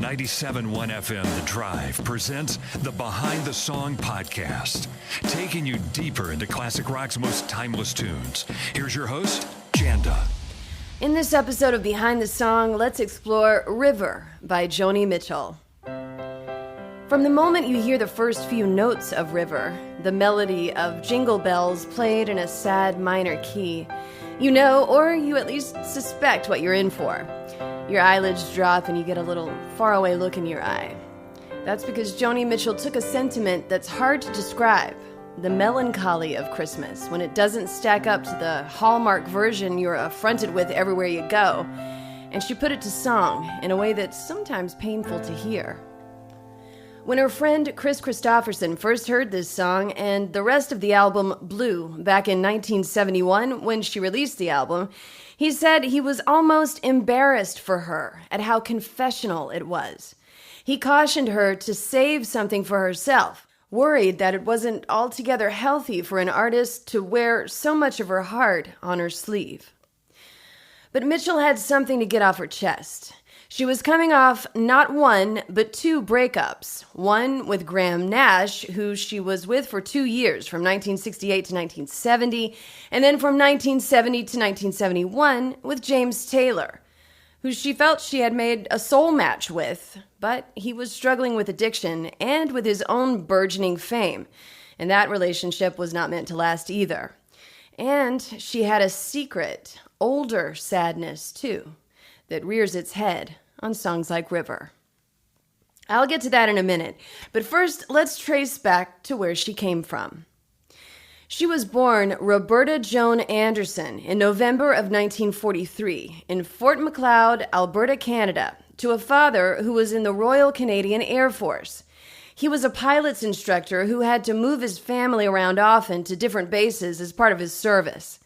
97.1 FM The Drive presents the Behind the Song podcast, taking you deeper into classic rock's most timeless tunes. Here's your host, Janda. In this episode of Behind the Song, let's explore River by Joni Mitchell. From the moment you hear the first few notes of River, the melody of Jingle Bells played in a sad minor key, you know, or you at least suspect what you're in for. Your eyelids drop and you get a little faraway look in your eye. That's because Joni Mitchell took a sentiment that's hard to describe, the melancholy of Christmas, when it doesn't stack up to the Hallmark version you're affronted with everywhere you go, and she put it to song in a way that's sometimes painful to hear. When her friend Chris Christopherson first heard this song and the rest of the album Blue back in 1971 when she released the album, he said he was almost embarrassed for her at how confessional it was. He cautioned her to save something for herself, worried that it wasn't altogether healthy for an artist to wear so much of her heart on her sleeve. But Mitchell had something to get off her chest. She was coming off not one, but two breakups. One with Graham Nash, who she was with for 2 years, from 1968 to 1970, and then from 1970 to 1971 with James Taylor, who she felt she had made a soul match with, but he was struggling with addiction and with his own burgeoning fame, and that relationship was not meant to last either. And she had a secret, older sadness, too, that rears its head on songs like River. I'll get to that in a minute, but first let's trace back to where she came from. She was born Roberta Joan Anderson in November of 1943 in Fort Macleod, Alberta, Canada, to a father who was in the Royal Canadian Air Force. He was a pilot's instructor who had to move his family around often to different bases as part of his service.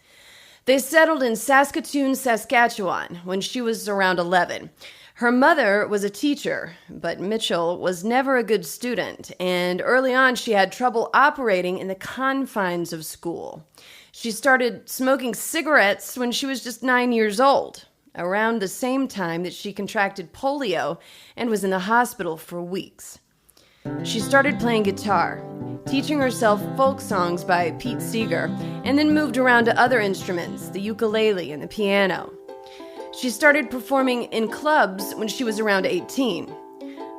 They settled in Saskatoon, Saskatchewan, when she was around 11. Her mother was a teacher, but Mitchell was never a good student, and early on she had trouble operating in the confines of school. She started smoking cigarettes when she was just 9 years old, around the same time that she contracted polio and was in the hospital for weeks. She started playing guitar, teaching herself folk songs by Pete Seeger, and then moved around to other instruments, the ukulele and the piano. She started performing in clubs when she was around 18.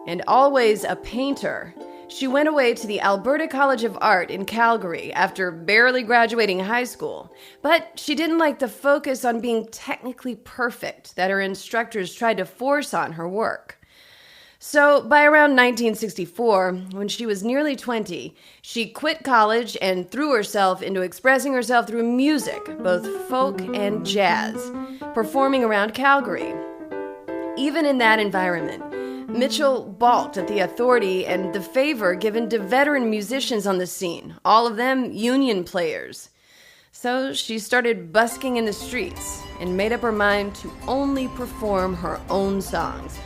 And always a painter, she went away to the Alberta College of Art in Calgary after barely graduating high school. But she didn't like the focus on being technically perfect that her instructors tried to force on her work. So by around 1964, when she was nearly 20, she quit college and threw herself into expressing herself through music, both folk and jazz, performing around Calgary. Even in that environment, Mitchell balked at the authority and the favor given to veteran musicians on the scene, all of them union players. So she started busking in the streets and made up her mind to only perform her own songs.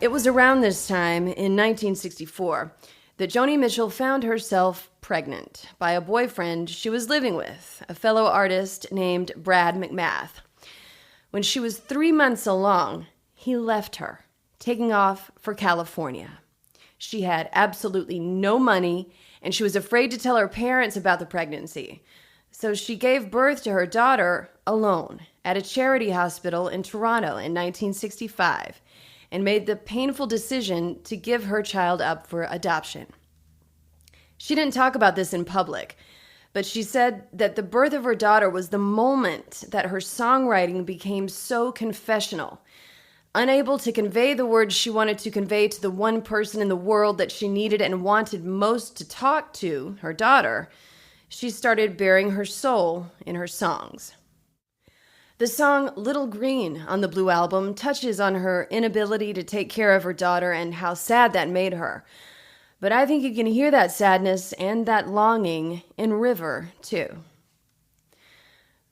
It was around this time, in 1964, that Joni Mitchell found herself pregnant by a boyfriend she was living with, a fellow artist named Brad McMath. When she was 3 months along, he left her, taking off for California. She had absolutely no money, and she was afraid to tell her parents about the pregnancy. So she gave birth to her daughter alone at a charity hospital in Toronto in 1965, and made the painful decision to give her child up for adoption. She didn't talk about this in public, but she said that the birth of her daughter was the moment that her songwriting became so confessional. Unable to convey the words she wanted to convey to the one person in the world that she needed and wanted most to talk to, her daughter, she started bearing her soul in her songs. The song Little Green on the Blue album touches on her inability to take care of her daughter and how sad that made her. But I think you can hear that sadness and that longing in River, too.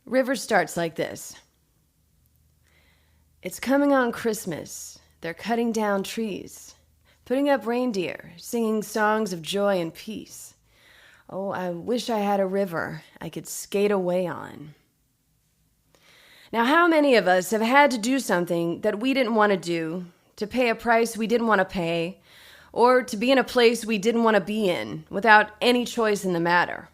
River starts like this. It's coming on Christmas. They're cutting down trees, putting up reindeer, singing songs of joy and peace. Oh, I wish I had a river I could skate away on. Now, how many of us have had to do something that we didn't want to do to pay a price we didn't want to pay, or to be in a place we didn't want to be in without any choice in the matter.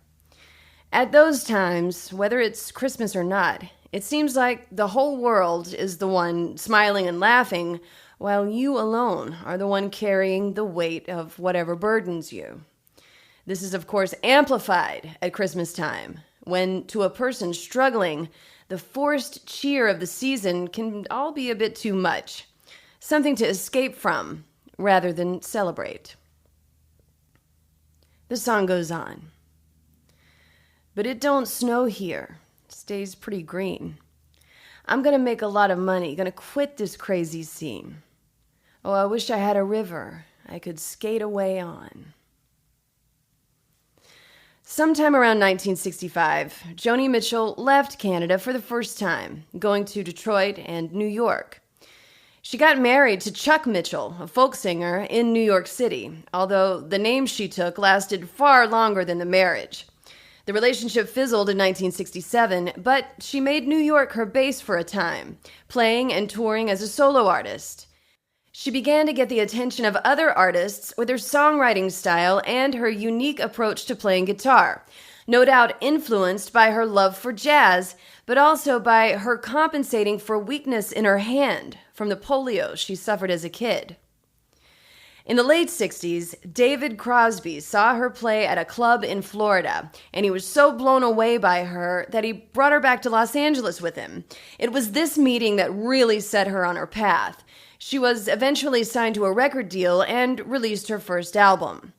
At those times, whether it's Christmas or not, it seems like the whole world is the one smiling and laughing, while you alone are the one carrying the weight of whatever burdens you. This is, of course, amplified at Christmas time, when, to a person struggling, the forced cheer of the season can all be a bit too much, something to escape from rather than celebrate. The song goes on. But it don't snow here. It stays pretty green. I'm gonna make a lot of money, gonna quit this crazy scene. Oh, I wish I had a river I could skate away on. Sometime around 1965, Joni Mitchell left Canada for the first time, going to Detroit and New York. She got married to Chuck Mitchell, a folk singer in New York City, although the name she took lasted far longer than the marriage. The relationship fizzled in 1967, but she made New York her base for a time, playing and touring as a solo artist. She began to get the attention of other artists with her songwriting style and her unique approach to playing guitar, no doubt influenced by her love for jazz, but also by her compensating for weakness in her hand from the polio she suffered as a kid. In the late 60s, David Crosby saw her play at a club in Florida, and he was so blown away by her that he brought her back to Los Angeles with him. It was this meeting that really set her on her path. She was eventually signed to a record deal and released her first album.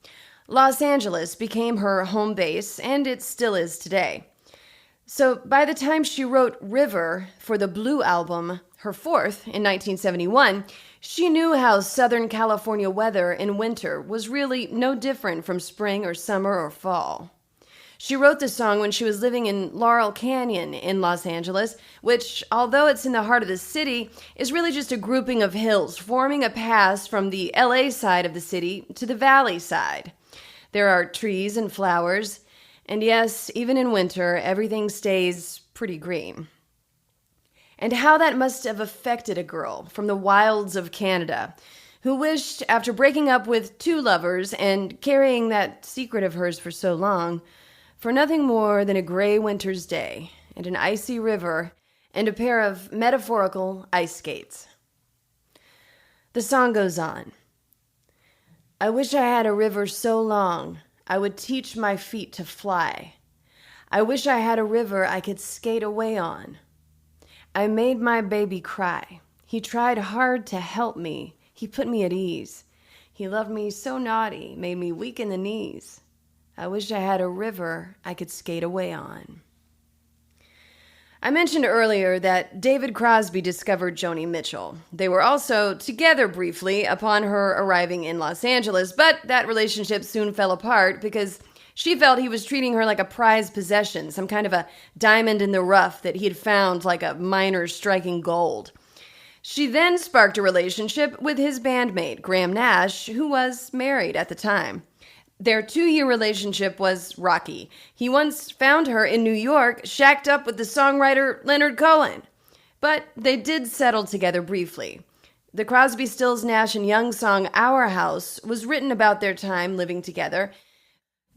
Los Angeles became her home base, and it still is today. So by the time she wrote River for the Blue album, her fourth, in 1971, she knew how Southern California weather in winter was really no different from spring or summer or fall. She wrote the song when she was living in Laurel Canyon in Los Angeles, which, although it's in the heart of the city, is really just a grouping of hills forming a pass from the LA side of the city to the valley side. There are trees and flowers, and yes, even in winter, everything stays pretty green. And how that must have affected a girl from the wilds of Canada, who wished, after breaking up with two lovers and carrying that secret of hers for so long, for nothing more than a gray winter's day and an icy river and a pair of metaphorical ice skates. The song goes on. I wish I had a river so long I would teach my feet to fly. I wish I had a river I could skate away on. I made my baby cry. He tried hard to help me. He put me at ease. He loved me so naughty, made me weak in the knees. I wish I had a river I could skate away on. I mentioned earlier that David Crosby discovered Joni Mitchell. They were also together briefly upon her arriving in Los Angeles, but that relationship soon fell apart because she felt he was treating her like a prized possession, some kind of a diamond in the rough that he had found like a miner striking gold. She then sparked a relationship with his bandmate, Graham Nash, who was married at the time. Their 2-year relationship was rocky. He once found her in New York, shacked up with the songwriter Leonard Cohen. But they did settle together briefly. The Crosby, Stills, Nash & Young song Our House was written about their time living together.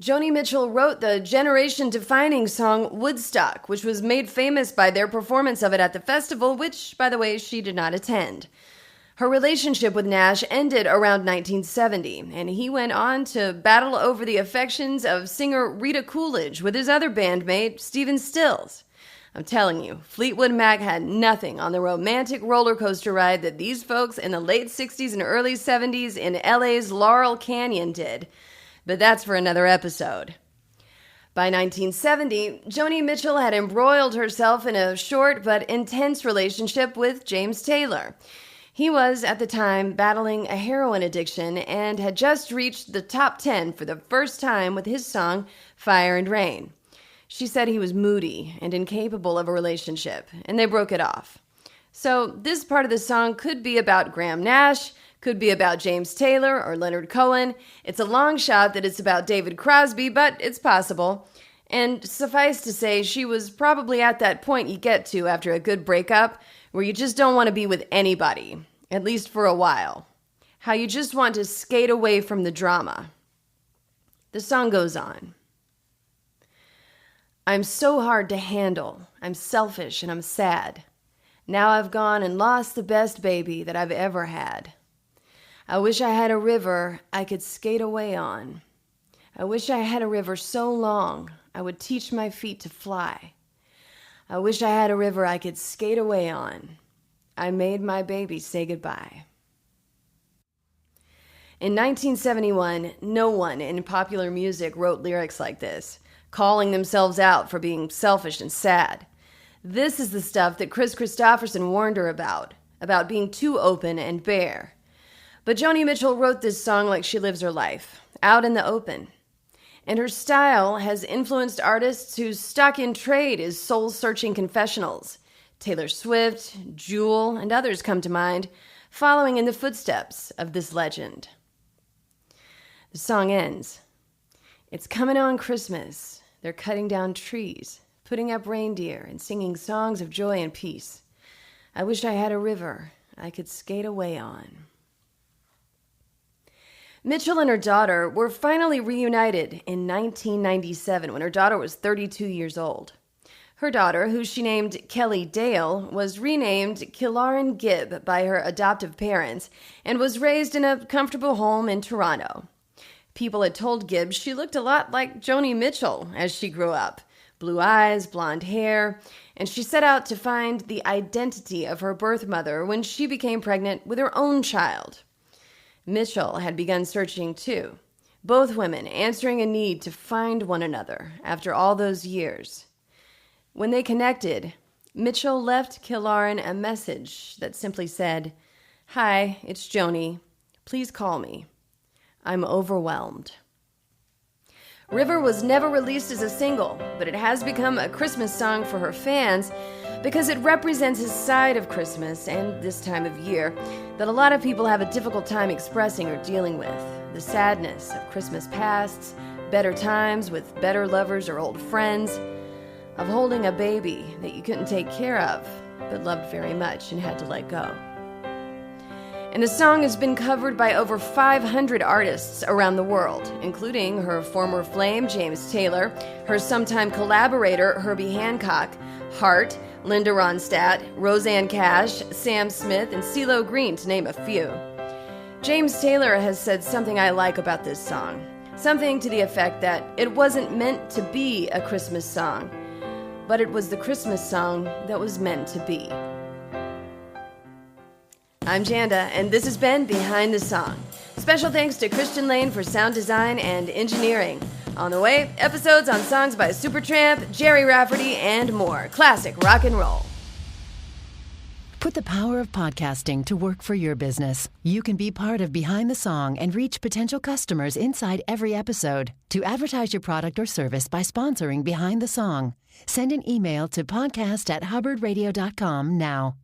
Joni Mitchell wrote the generation-defining song Woodstock, which was made famous by their performance of it at the festival, which, by the way, she did not attend. Her relationship with Nash ended around 1970, and he went on to battle over the affections of singer Rita Coolidge with his other bandmate, Stephen Stills. I'm telling you, Fleetwood Mac had nothing on the romantic roller coaster ride that these folks in the late 60s and early 70s in LA's Laurel Canyon did. But that's for another episode. By 1970, Joni Mitchell had embroiled herself in a short but intense relationship with James Taylor. He was, at the time, battling a heroin addiction and had just reached the top 10 for the first time with his song, Fire and Rain. She said he was moody and incapable of a relationship, and they broke it off. So this part of the song could be about Graham Nash, could be about James Taylor or Leonard Cohen. It's a long shot that it's about David Crosby, but it's possible. And suffice to say, she was probably at that point you get to after a good breakup, where you just don't want to be with anybody. at least for a while. How you just want to skate away from the drama. The song goes on. I'm so hard to handle. I'm selfish and I'm sad. Now I've gone and lost the best baby that I've ever had. I wish I had a river I could skate away on. I wish I had a river so long I would teach my feet to fly. I wish I had a river I could skate away on. I made my baby say goodbye. In 1971, no one in popular music wrote lyrics like this, calling themselves out for being selfish and sad. This is the stuff that Chris Christopherson warned her about being too open and bare. But Joni Mitchell wrote this song like she lives her life, out in the open. And her style has influenced artists whose stock in trade is soul-searching confessionals. Taylor Swift, Jewel, and others come to mind, following in the footsteps of this legend. The song ends. It's coming on Christmas. They're cutting down trees, putting up reindeer, and singing songs of joy and peace. I wish I had a river I could skate away on. Mitchell and her daughter were finally reunited in 1997 when her daughter was 32 years old. Her daughter, who she named Kelly Dale, was renamed Kilauren Gibb by her adoptive parents and was raised in a comfortable home in Toronto. People had told Gibb she looked a lot like Joni Mitchell as she grew up. Blue eyes, blonde hair, and she set out to find the identity of her birth mother when she became pregnant with her own child. Mitchell had begun searching too, both women answering a need to find one another after all those years. When they connected, Mitchell left Kilauren a message that simply said, "Hi, it's Joni. Please call me. I'm overwhelmed." River was never released as a single, but it has become a Christmas song for her fans because it represents a side of Christmas and this time of year that a lot of people have a difficult time expressing or dealing with. The sadness of Christmas pasts, better times with better lovers or old friends, of holding a baby that you couldn't take care of, but loved very much and had to let go. And the song has been covered by over 500 artists around the world, including her former flame, James Taylor, her sometime collaborator, Herbie Hancock, Hart, Linda Ronstadt, Roseanne Cash, Sam Smith, and CeeLo Green, to name a few. James Taylor has said something I like about this song, something to the effect that it wasn't meant to be a Christmas song, but it was the Christmas song that was meant to be. I'm Janda, and this has been Behind the Song. Special thanks to Christian Lane for sound design and engineering. On the way, episodes on songs by Supertramp, Jerry Rafferty, and more. Classic rock and roll. Put the power of podcasting to work for your business. You can be part of Behind the Song and reach potential customers inside every episode. To advertise your product or service by sponsoring Behind the Song, send an email to podcast@hubbardradio.com now.